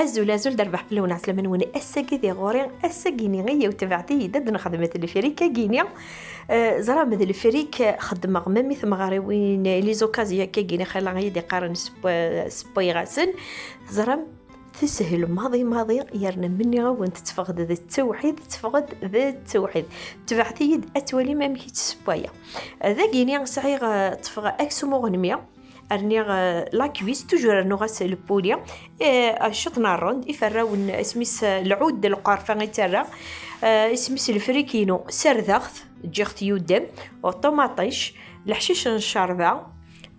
ازول دربح بلون عسلامن وني اساكي دي غورين اساكيني غيا وتبعتي دد خدمه الفريكه كينيا زرا مد الفريك خدمه ميمي ثم غاريوين لي زوكازيا كيني خلا غيدي قارن سبوي غاسن زرا تسهل ماضي يرنا مني وانت تفقد ذا التوحيد تبعتي اتولي ما مكيت سبويا ذا كينيا صحيح تفغى اكسو مغنميه ارنيغ لا كويس توجور نغاس البوليا شطنا الروند يفراون اسميس العود القارفه غيترا اسميس الفريكينو سردغث جيغت يودم وطوماطيش الحشيش نشاربه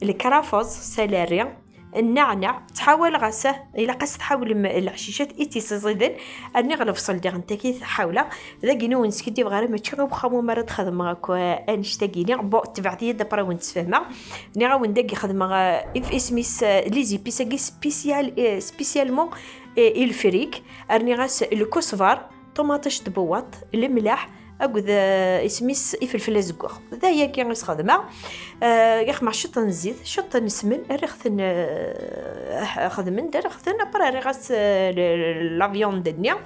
الكرافوز سالاريا النعناع تحاول غاسه الا قاس تحاول الحشيشات ايتيسزيدن اني غنفصل ديال نتاكي حاوله ذاكينو نسكدي بغير ما تشغل بخمو مره تخدم غاك انشتاكيني بو تبعتي دابا وين تفهمها ني غاون داكي خدمه اف اسميس لي زيبيساكي سبيسيالمون الفريك ارني غاس الكزبر طوماطيش دبوط الملاح اكو اسميس الفلفل الزكور ذا هي كي نخدمها يخمع شط نزيد شط نسمن ريختن خدمن ريختن برا ريغاس لا فيوند دنيا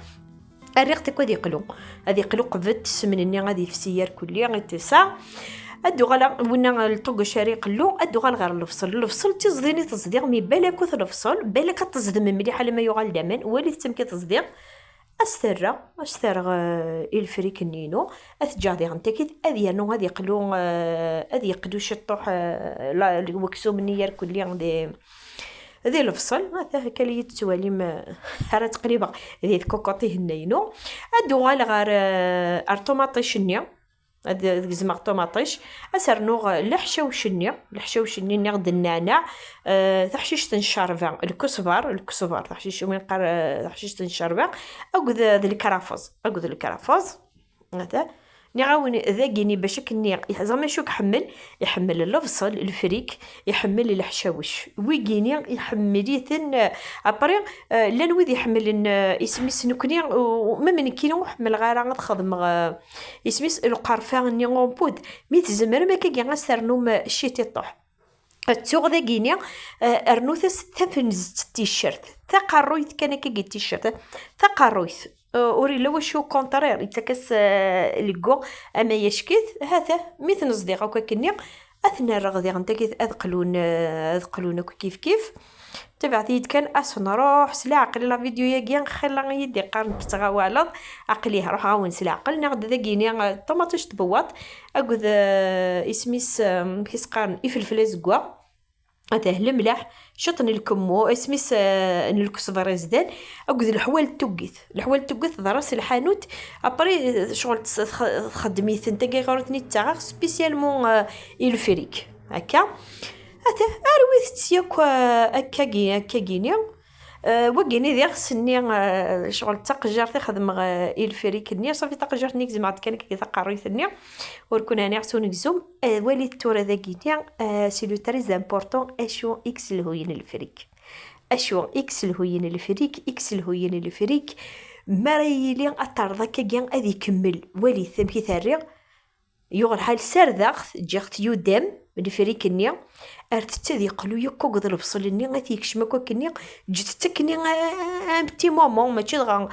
ريخت كو ديقلو هذه قلو قفت سمنني غادي في سيار كلي غيتسع ادو غلا ونا الطوق شاري قلو ادو غال غير الفصل تزديني تصديق مي بالك الفصل بالك تصدم مليح لما يغال دمان ولي تمكي تصديق أستر الفريك النينو أتجادي غنتاكيد أذي نو هذي يقلو أذي يقلو شطوح لا وكسو مني يركل لي عندي ذي الفصل هذا كلي تسوالي ما هذا تقريبا ذي كوكوطي النينو أدو غال غير أرطوماطيش النيا هاد زعما طوماطيش اسرنوغ الحشا وشنيا نغد النعناع تحشيش تنشربع الكزبر تحشيش وين قار تحشيش تنشربع اكو ذا الكرافوز هذا نعاون ذاكيني باش كني زعما شوك يحمل الفصل الفريك يحمل الحشاوش ويكيني يحمليتن ابري لا نويد يحمل اسميس نكني ومن كينو يحمل غير غتخدم اسميس القرفه ني غومبود ميت زمر ما كي غنسرنو شيتي طوح التوغ ذا كينيا ارنوثس تفنز التيشيرت تقرويت كان كي التيشيرت تقرويت اوري لو شو كونترير يتكس ليغو اما يشكيت هذا مثل صديقه كني اثنا رغدي غنتكي اذقلون كيف تبعتي كان نروح سلا عقل لا فيديو يا خلا يدي قارن تغاولض عقليه روح عاون سلا عقل ناخذ ذاكيني طوماطيش تبوط اكو اسميس كيس قارن الفلفل زكوا هذا الملح شطن الكمو اسميس الكزبر زدان اكو الحوال التوقيت دراس الحانوت ابري شغل تخدميت انت كي غورتني تاع سبيسيالمون الفريك هكا هذا ارويت تياك كاكينيا وكيني ديال سني شغل تقجر تخدم الفريك نيا صافي تقجرتني زعما كان كي تقريتني وركون انا عسون نكزوم ولي التور ذا كينيا سي لو تري امبورطون اشو اكس الهوين الفريك مريلي اترضى كيان اذي يكمل ولي ثم كي ثري يغل حال سردغ جيغت يودم من الفريك النيا ارتتذي قلو يكوك ذا البصل النيا غاتي يكشمكو كنيا جت تكني ان بتي مومون ماشي غا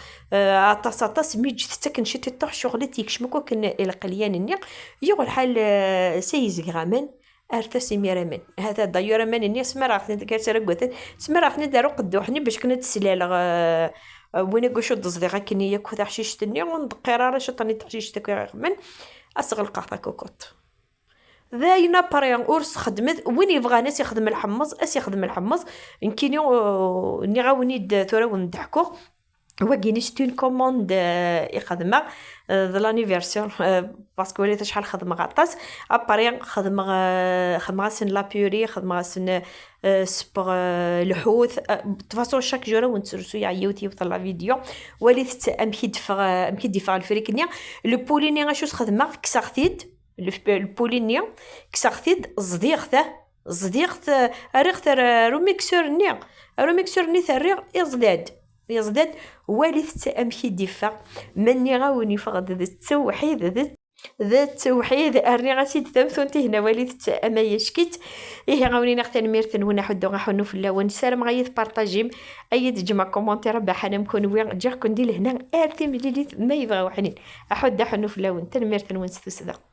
طاس مي جت تكن شي تطح شغلت يكشمكو كن القليان النيا يغل حال سيز غرامن ارتسي ميرمن هذا دايور من النيا سمراخني كترقوت سمراخني دارو قدوحني باش كنت تسلال وين كوشو تصديقه كنيا كو حشيش النيا وندقيره شطني تحشيش من أصغر القهطة كوكوت ذاينا بريان أورس خدمت وين يبغى ناس يخدم الحمص يمكن ني غاوني ثورة ونضحكو وكاين شتون كوموند يخدمها ذا لانيفرسيون باسكو وليت شحال خدمه غطاس ابري خدمه سن لا بيوري خدمه سن سبور الحوت تفاصيل شاك جوره ونترسو يعيوتي وطلع فيديو وليت امكي دفع الفريكنيا لو بوليني غاشو خدمه كساختيد البولينيا كساختيد صديقت ريغت روميكسور ني ثريغ يزداد وليت امكي دفع مني غاوني فقد التوحيد ذات وحيد أرني غاسيد ثمثونتي هنا وليت أما يشكيت إيه غاوني نختار ميرثن ونا حدو غاحنو في اللون سالم غايث بارطاجيم أي تجمع كومونتير بحنا مكون وين جا كندي لهنا آرتي مليليت ما يبغى وحنين أحد حنو في اللون تنميرثن ونستو سدا.